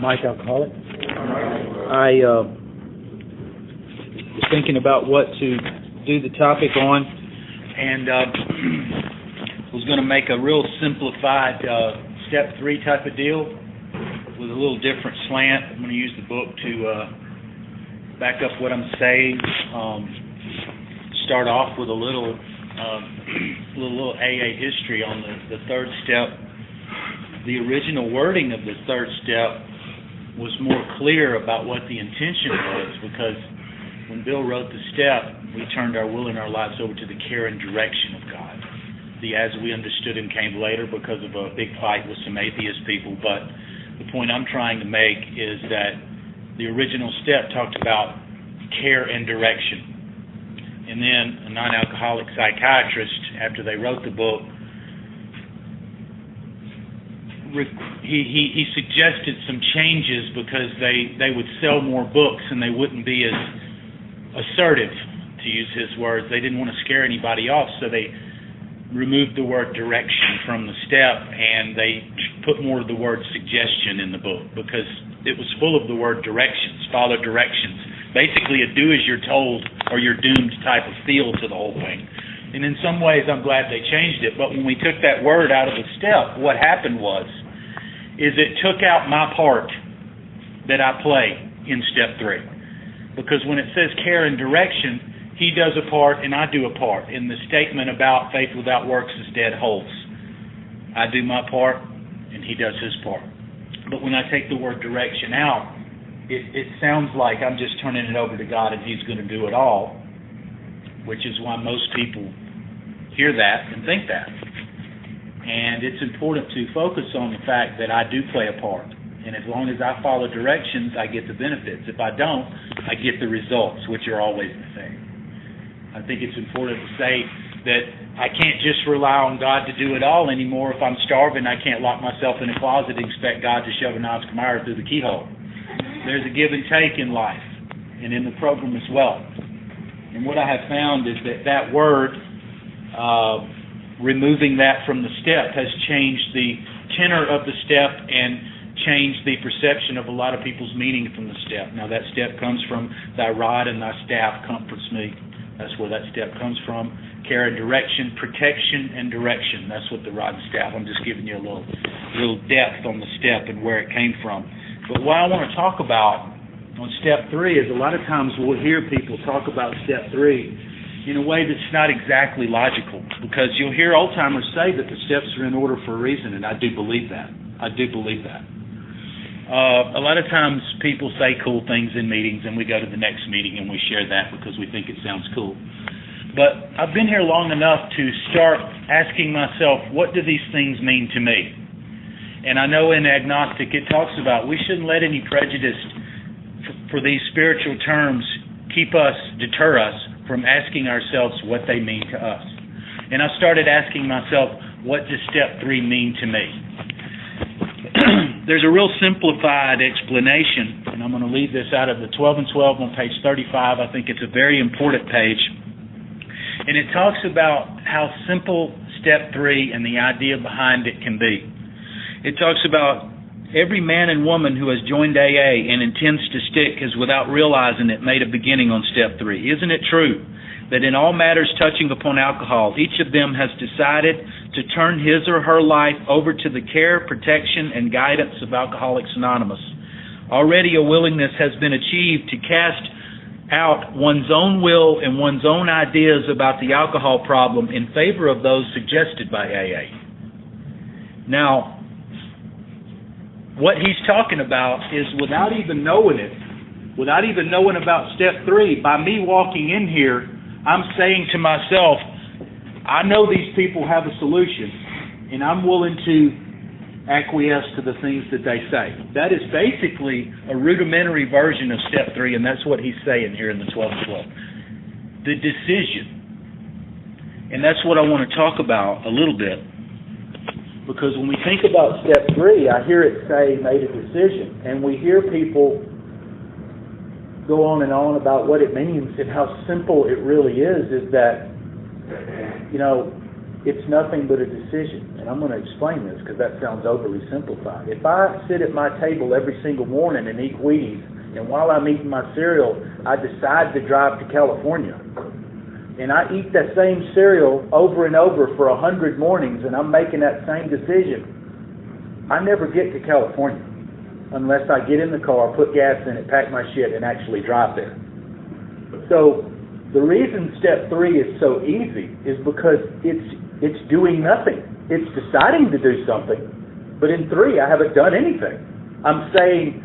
Mike Alcoholic. I was thinking about what to do the topic on, and was going to make a real simplified step 3 type of deal with a little different slant. I'm going to use the book to back up what I'm saying. Start off with a little AA history on the third step. The original wording of the third step was more clear about what the intention was, because when Bill wrote the step, we turned our will and our lives over to the care and direction of God. The as we understood Him came later because of a big fight with some atheist people, but the point I'm trying to make is that the original step talked about care and direction. And then a non-alcoholic psychiatrist, after they wrote the book, he suggested some changes because they would sell more books and they wouldn't be as assertive, to use his words. They didn't want to scare anybody off, so they removed the word direction from the step and they put more of the word suggestion in the book, because it was full of the word directions, follow directions. Basically a do as you're told or you're doomed type of feel to the whole thing. And in some ways I'm glad they changed it, but when we took that word out of the step, what happened is it took out my part that I play in step 3. Because when it says care and direction, he does a part and I do a part. And the statement about faith without works is dead holds. I do my part and he does his part. But when I take the word direction out, it sounds like I'm just turning it over to God and He's going to do it all, which is why most people hear that and think that. And it's important to focus on the fact that I do play a part. And as long as I follow directions, I get the benefits. If I don't, I get the results, which are always the same. I think it's important to say that I can't just rely on God to do it all anymore. If I'm starving, I can't lock myself in a closet and expect God to shove an Oscar Mayer through the keyhole. There's a give and take in life and in the program as well. And what I have found is that word, removing that from the step, has changed the tenor of the step and changed the perception of a lot of people's meaning from the step. Now that step comes from thy rod and thy staff comforts me. That's where that step comes from. Care and direction, protection and direction. That's what the rod and staff. I'm just giving you a little depth on the step and where it came from. But what I want to talk about on step 3 is a lot of times we'll hear people talk about step 3 in a way that's not exactly logical, because you'll hear old-timers say that the steps are in order for a reason, and I do believe that. A lot of times people say cool things in meetings, and we go to the next meeting and we share that because we think it sounds cool. But I've been here long enough to start asking myself, what do these things mean to me? And I know in agnostic it talks about we shouldn't let any prejudice for these spiritual terms deter us from asking ourselves what they mean to us. And I started asking myself, what does step 3 mean to me? There's a real simplified explanation, and I'm going to leave this out of the 12 and 12 on page 35. I think it's a very important page. And it talks about how simple step 3 and the idea behind it can be. It talks about every man and woman who has joined AA and intends to stick has, without realizing it, made a beginning on step 3. Isn't it true that in all matters touching upon alcohol, each of them has decided to turn his or her life over to the care, protection, and guidance of Alcoholics Anonymous? Already a willingness has been achieved to cast out one's own will and one's own ideas about the alcohol problem in favor of those suggested by AA. Now, what he's talking about is without even knowing it, without even knowing about step 3, by me walking in here, I'm saying to myself, I know these people have a solution, and I'm willing to acquiesce to the things that they say. That is basically a rudimentary version of step 3, and that's what he's saying here in the 12 and 12. The decision. And that's what I want to talk about a little bit. Because when we think about step 3, I hear it say made a decision. And we hear people go on and on about what it means and how simple it really is that, it's nothing but a decision. And I'm going to explain this because that sounds overly simplified. If I sit at my table every single morning and eat Wheaties, and while I'm eating my cereal, I decide to drive to California, and I eat that same cereal over and over for 100 mornings, and I'm making that same decision, I never get to California unless I get in the car, put gas in it, pack my shit, and actually drive there. So the reason step 3 is so easy is because it's doing nothing. It's deciding to do something, but in 3 I haven't done anything. I'm saying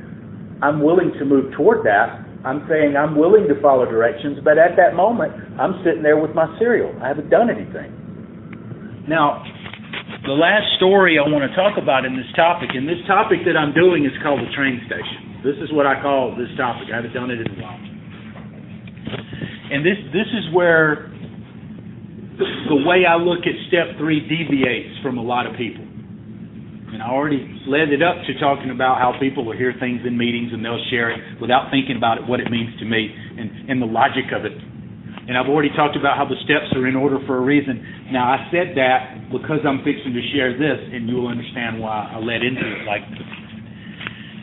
I'm willing to move toward that. I'm saying I'm willing to follow directions, but at that moment, I'm sitting there with my cereal. I haven't done anything. Now, the last story I want to talk about in this topic, and this topic that I'm doing is called the train station. This is what I call this topic. I haven't done it in a while. And this is where the way I look at step 3 deviates from a lot of people. And I already led it up to talking about how people will hear things in meetings and they'll share it without thinking about it, what it means to me, and the logic of it. And I've already talked about how the steps are in order for a reason. Now, I said that because I'm fixing to share this, and you will understand why I led into it like this.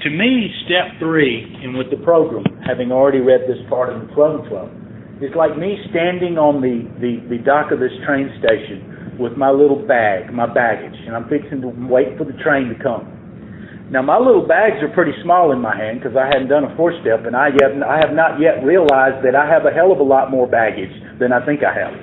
To me, step 3, and with the program, having already read this part of the 12 and 12, is like me standing on the dock of this train station with my little bag, my baggage, and I'm fixing to wait for the train to come. Now, my little bags are pretty small in my hand because I hadn't done a 4-step, and I have not yet realized that I have a hell of a lot more baggage than I think I have.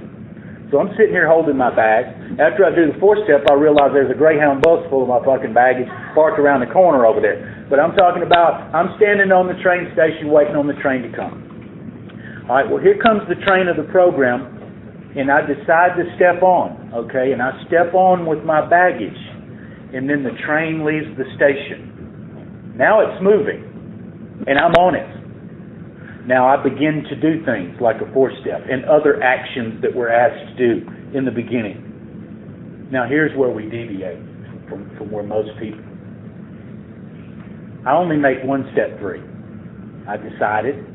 So I'm sitting here holding my bag. After I do the 4-step, I realize there's a Greyhound bus full of my fucking baggage parked around the corner over there. But I'm talking about I'm standing on the train station waiting on the train to come. All right, well, here comes the train of the program, and I decide to step on, okay? And I step on with my baggage, and then the train leaves the station. Now it's moving, and I'm on it. Now I begin to do things like a 4-step and other actions that we're asked to do in the beginning. Now here's where we deviate from where most people. I only make step 3. I decided,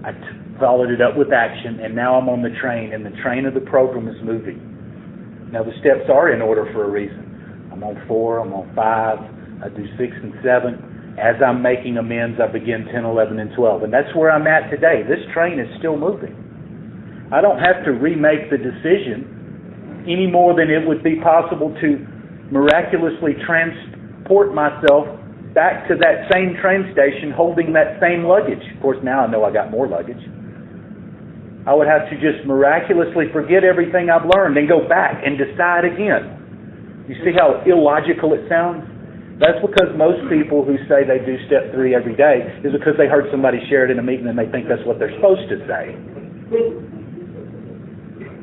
I followed it up with action, and now I'm on the train, and the train of the program is moving. Now the steps are in order for a reason. I'm on 4, I'm on 5, I do 6 and 7. As I'm making amends, I begin 10, 11, and 12. And that's where I'm at today. This train is still moving. I don't have to remake the decision any more than it would be possible to miraculously transport myself back to that same train station holding that same luggage. Of course, now I know I got more luggage. I would have to just miraculously forget everything I've learned and go back and decide again. You see how illogical it sounds? That's because most people who say they do step 3 every day is because they heard somebody share it in a meeting and they think that's what they're supposed to say.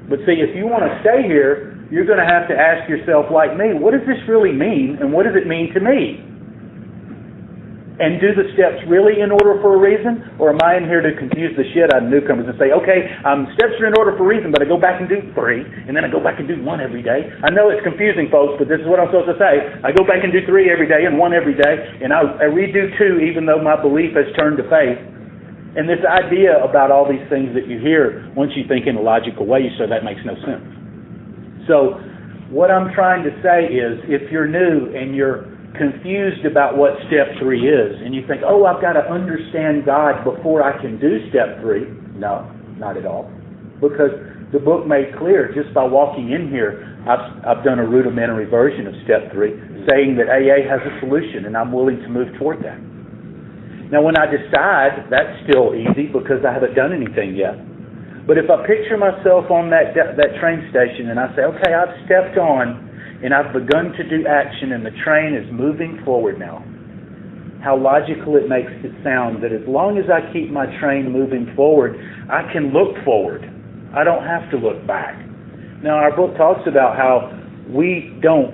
But see, if you want to stay here, you're going to have to ask yourself, like me, what does this really mean and what does it mean to me? And do the steps really in order for a reason? Or am I in here to confuse the shit out of newcomers and say, okay, steps are in order for a reason, but I go back and do 3, and then I go back and do 1 every day. I know it's confusing, folks, but this is what I'm supposed to say. I go back and do 3 every day and 1 every day, and I redo 2 even though my belief has turned to faith. And this idea about all these things that you hear, once you think in a logical way, you say that makes no sense. So what I'm trying to say is, if you're new and you're confused about what step 3 is, and you think, oh, I've got to understand God before I can do step 3. No, not at all. Because the book made clear, just by walking in here, I've done a rudimentary version of step 3, saying that AA has a solution, and I'm willing to move toward that. Now, when I decide, that's still easy because I haven't done anything yet. But if I picture myself on that train station, and I say, okay, I've stepped on, and I've begun to do action, and the train is moving forward now. How logical it makes it sound that as long as I keep my train moving forward, I can look forward. I don't have to look back. Now, our book talks about how we don't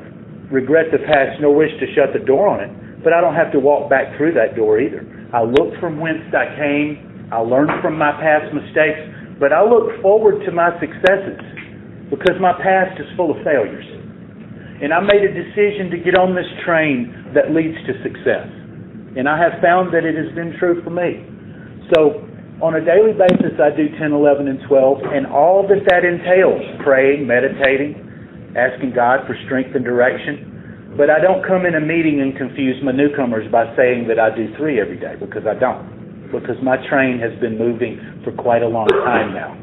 regret the past nor wish to shut the door on it, but I don't have to walk back through that door either. I look from whence I came. I learn from my past mistakes, but I look forward to my successes because my past is full of failures. And I made a decision to get on this train that leads to success. And I have found that it has been true for me. So on a daily basis, I do 10, 11, and 12, and all that entails, praying, meditating, asking God for strength and direction. But I don't come in a meeting and confuse my newcomers by saying that I do 3 every day, because I don't. Because my train has been moving for quite a long time now.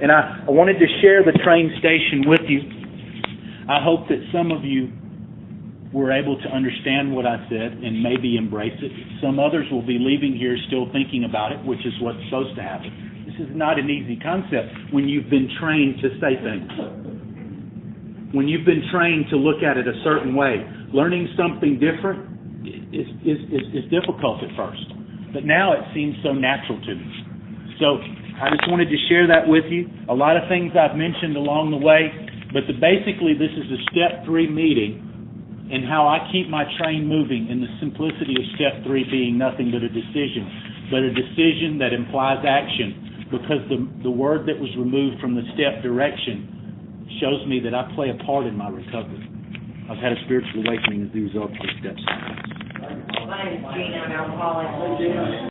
And I wanted to share the train station with you. I hope that some of you were able to understand what I said and maybe embrace it. Some others will be leaving here still thinking about it, which is what's supposed to happen. This is not an easy concept when you've been trained to say things. When you've been trained to look at it a certain way. Learning something different is difficult at first. But now it seems so natural to me. So I just wanted to share that with you. A lot of things I've mentioned along the way, but basically this is a step 3 meeting and how I keep my train moving, and the simplicity of step 3 being nothing but a decision that implies action, because the word that was removed from the step direction shows me that I play a part in my recovery. I've had a spiritual awakening as a result of the steps. My name is Gina, and I'm calling.